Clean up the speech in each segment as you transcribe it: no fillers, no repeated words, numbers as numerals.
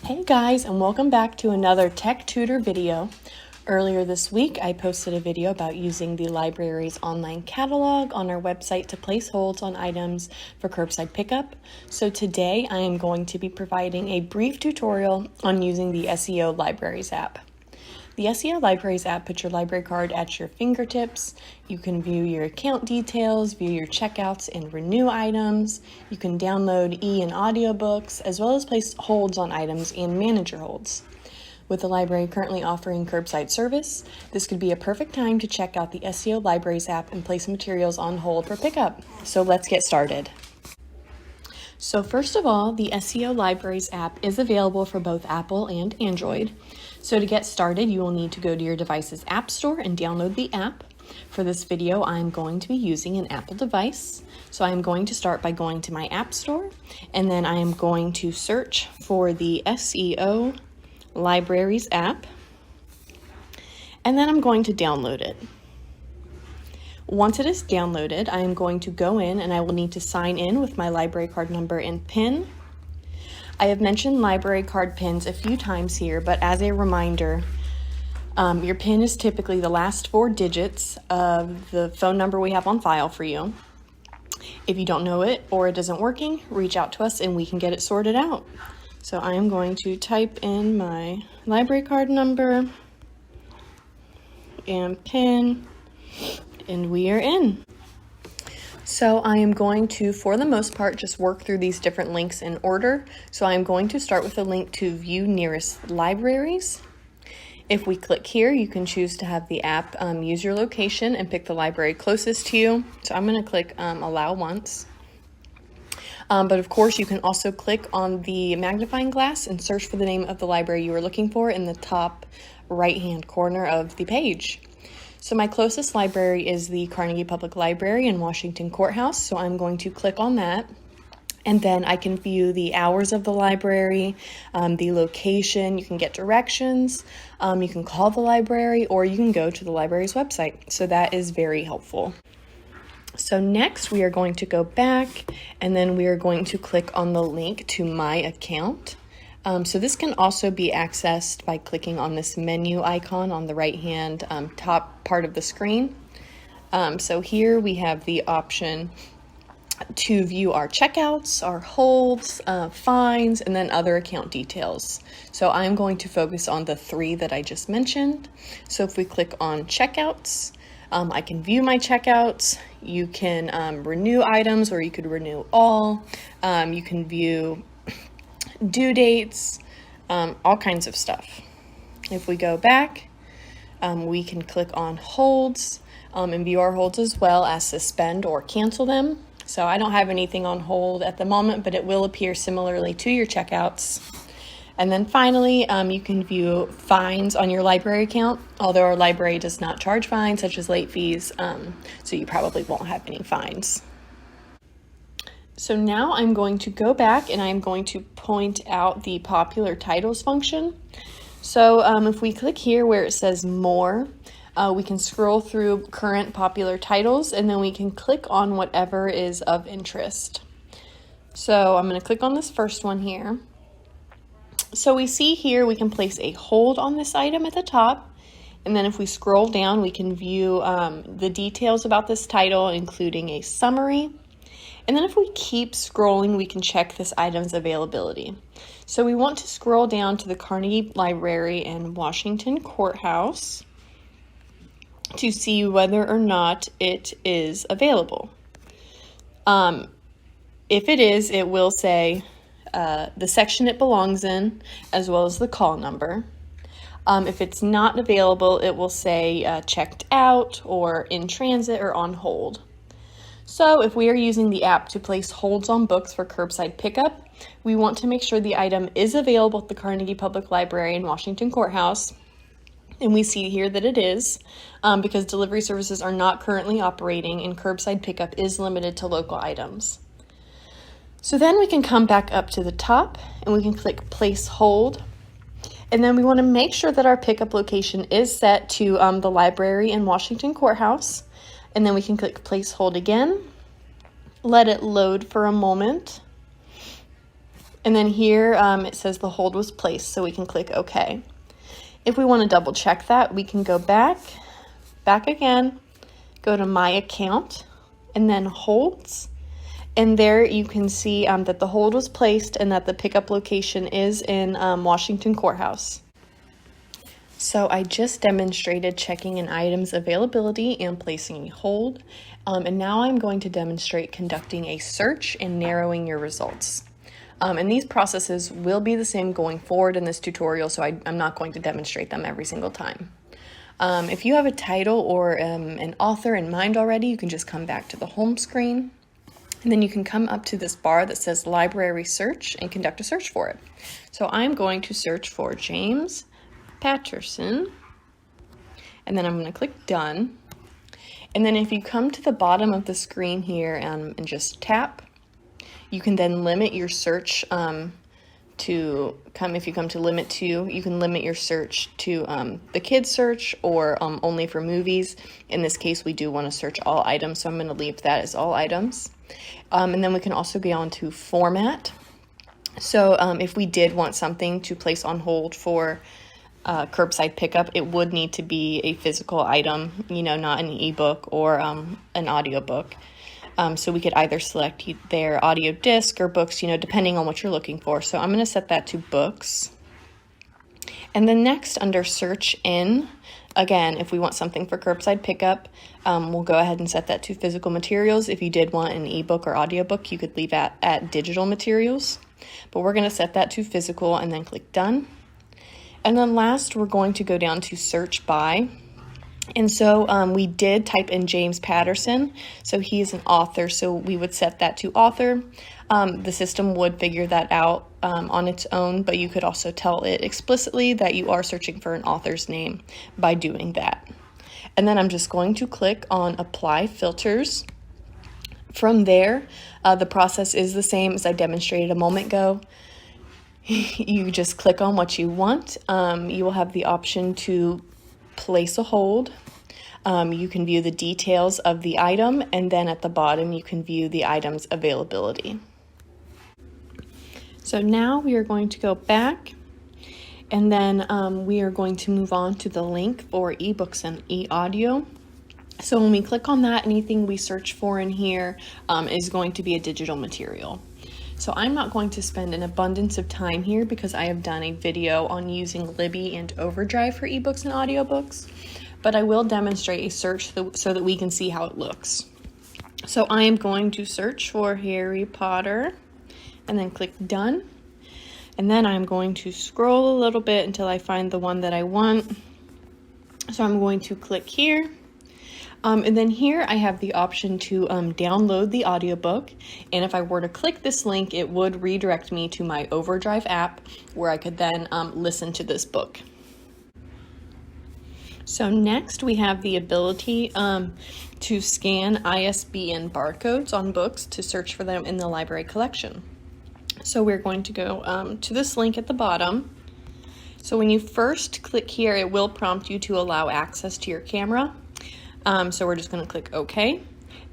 Hey guys, and welcome back to another Tech Tutor video. Earlier this week, I posted a video about using the library's online catalog on our website to place holds on items for curbside pickup. So today I am going to be providing a brief tutorial on using the SEO Libraries app. The SEO Libraries app puts your library card at your fingertips. You can view your account details, view your checkouts and renew items. You can download and audiobooks, as well as place holds on items and manage your holds. With the library currently offering curbside service, this could be a perfect time to check out the SEO Libraries app and place materials on hold for pickup. So let's get started. So first of all, the SEO Libraries app is available for both Apple and Android. So to get started, you will need to go to your device's app store and download the app. For this video, I'm going to be using an Apple device. So I'm going to start by going to my app store, and then I am going to search for the SEO Libraries app, and then I'm going to download it. Once it is downloaded, I am going to go in and I will need to sign in with my library card number and PIN. I have mentioned library card PINs a few times here, but as a reminder, your PIN is typically the last 4 digits of the phone number we have on file for you. If you don't know it or it isn't working, reach out to us and we can get it sorted out. So I am going to type in my library card number and PIN, and we are in. So I am going to, for the most part, just work through these different links in order. So I'm going to start with a link to view nearest libraries. If we click here, you can choose to have the app use your location and pick the library closest to you. So I'm going to click allow once. But of course, you can also click on the magnifying glass and search for the name of the library you are looking for in the top right-hand corner of the page. So my closest library is the Carnegie Public Library in Washington Courthouse, so I'm going to click on that. And then I can view the hours of the library, the location, you can get directions, you can call the library, or you can go to the library's website. So that is very helpful. So next we are going to go back, and then we are going to click on the link to my account. So this can also be accessed by clicking on this menu icon on the right-hand top part of the screen. So here we have the option to view our checkouts, our holds, fines, and then other account details. So I'm going to focus on the 3 that I just mentioned. So if we click on checkouts, I can view my checkouts. You can renew items, or you could renew all. You can view due dates, all kinds of stuff. If we go back, we can click on holds and view our holds, as well as suspend or cancel them. So I don't have anything on hold at the moment, but it will appear similarly to your checkouts. And then finally, you can view fines on your library account, although our library does not charge fines such as late fees, so you probably won't have any fines. So now I'm going to go back and I'm going to point out the popular titles function. So if we click here where it says more, we can scroll through current popular titles, and then we can click on whatever is of interest. So I'm going to click on this first one here. So we see here we can place a hold on this item at the top, and then if we scroll down, we can view the details about this title, including a summary. And then if we keep scrolling, we can check this item's availability. So we want to scroll down to the Carnegie Library in Washington Courthouse to see whether or not it is available. If it is, it will say the section it belongs in, as well as the call number. If it's not available, it will say checked out, or in transit, or on hold. So if we are using the app to place holds on books for curbside pickup, we want to make sure the item is available at the Carnegie Public Library in Washington Courthouse. And we see here that it is, because delivery services are not currently operating and curbside pickup is limited to local items. So then we can come back up to the top and we can click place hold. And then we want to make sure that our pickup location is set to the library in Washington Courthouse. And then we can click place hold again, let it load for a moment, And then here it says the hold was placed, so we can click OK. If we want to double check that, we can go back again, go to My Account, and then Holds. And there you can see that the hold was placed and that the pickup location is in Washington Courthouse. So I just demonstrated checking an item's availability and placing a hold. And now I'm going to demonstrate conducting a search and narrowing your results. And these processes will be the same going forward in this tutorial, so I'm not going to demonstrate them every single time. If you have a title or an author in mind already, you can just come back to the home screen. And then you can come up to this bar that says Library Search and conduct a search for it. So I'm going to search for James Patterson, and then I'm going to click Done. And then if you come to the bottom of the screen here and just tap, you can then limit your search if you come to limit to, you can limit your search to the kids search or only for movies. In this case, we do want to search all items, so I'm going to leave that as all items. And then we can also go on to format. So if we did want something to place on hold for curbside pickup, it would need to be a physical item, not an ebook or an audiobook. So we could either select their audio disc or books, depending on what you're looking for. So I'm going to set that to books. And then next, under search in, again, if we want something for curbside pickup, we'll go ahead and set that to physical materials. If you did want an ebook or audiobook, you could leave that at digital materials. But we're going to set that to physical and then click done. And then last, we're going to go down to search by. And so we did type in James Patterson, so he is an author, so we would set that to author. The system would figure that out on its own, but you could also tell it explicitly that you are searching for an author's name by doing that. And then I'm just going to click on Apply Filters. From there, the process is the same as I demonstrated a moment ago. You just click on what you want. You will have the option to place a hold. You can view the details of the item, and then at the bottom you can view the item's availability. So now we are going to go back, and then we are going to move on to the link for ebooks and e-audio. So when we click on that, anything we search for in here is going to be a digital material. So I'm not going to spend an abundance of time here because I have done a video on using Libby and Overdrive for ebooks and audiobooks, but I will demonstrate a search so that we can see how it looks. So I am going to search for Harry Potter and then click done. And then I'm going to scroll a little bit until I find the one that I want. So I'm going to click here. And then here I have the option to download the audiobook, and if I were to click this link, it would redirect me to my Overdrive app where I could then listen to this book. So next we have the ability to scan ISBN barcodes on books to search for them in the library collection. So we're going to go to this link at the bottom. So when you first click here, it will prompt you to allow access to your camera. So we're just going to click OK,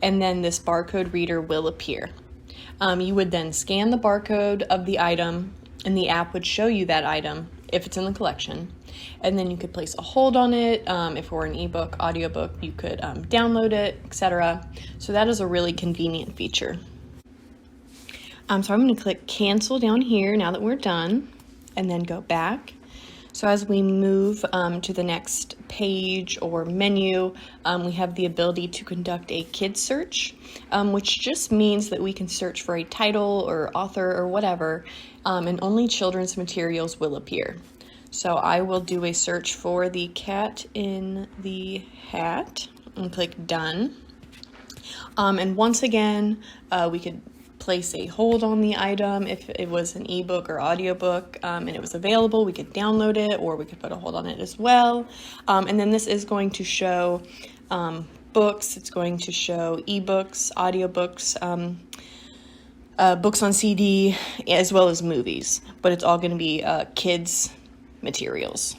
and then this barcode reader will appear. You would then scan the barcode of the item, and the app would show you that item if it's in the collection. And then you could place a hold on it. If it were an ebook, audiobook, you could download it, etc. So that is a really convenient feature. So I'm going to click cancel down here now that we're done, and then go back. So as we move to the next page or menu, we have the ability to conduct a kids search, which just means that we can search for a title or author or whatever, and only children's materials will appear. So I will do a search for The Cat in the Hat and click done. And once again, we could place a hold on the item. If it was an ebook or audiobook and it was available, we could download it, or we could put a hold on it as well. And then this is going to show books, it's going to show ebooks, audiobooks, books on CD, as well as movies, but it's all going to be kids materials.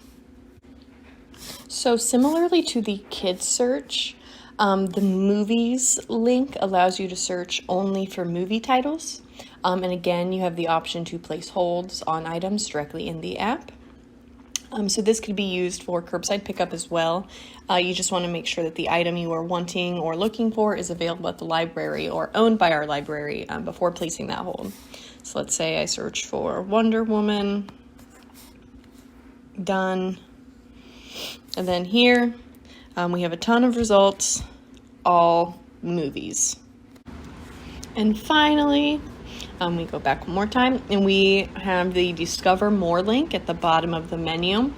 So similarly to the kids search, the movies link allows you to search only for movie titles. And again, you have the option to place holds on items directly in the app. So this could be used for curbside pickup as well. You just want to make sure that the item you are wanting or looking for is available at the library or owned by our library before placing that hold. So let's say I search for Wonder Woman. Done. And then here we have a ton of results, all movies. And finally, we go back one more time and we have the Discover More link at the bottom of the menu.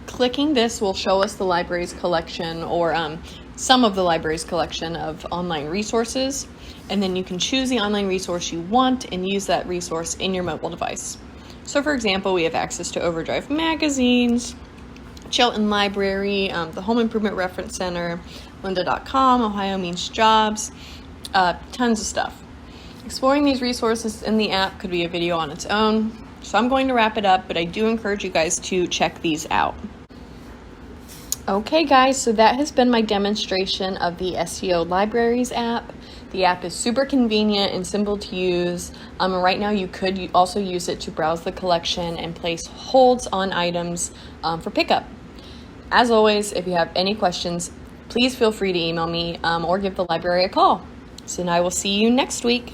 Clicking this will show us the library's collection or some of the library's collection of online resources, and then you can choose the online resource you want and use that resource in your mobile device. So for example, we have access to Overdrive magazines, Chilton Library, the Home Improvement Reference Center, lynda.com, Ohio Means Jobs, tons of stuff. Exploring these resources in the app could be a video on its own, so I'm going to wrap it up, but I do encourage you guys to check these out. Okay guys, so that has been my demonstration of the SEO Libraries app. The app is super convenient and simple to use. Right now you could also use it to browse the collection and place holds on items for pickup. As always, if you have any questions, please feel free to email me or give the library a call. So now I will see you next week.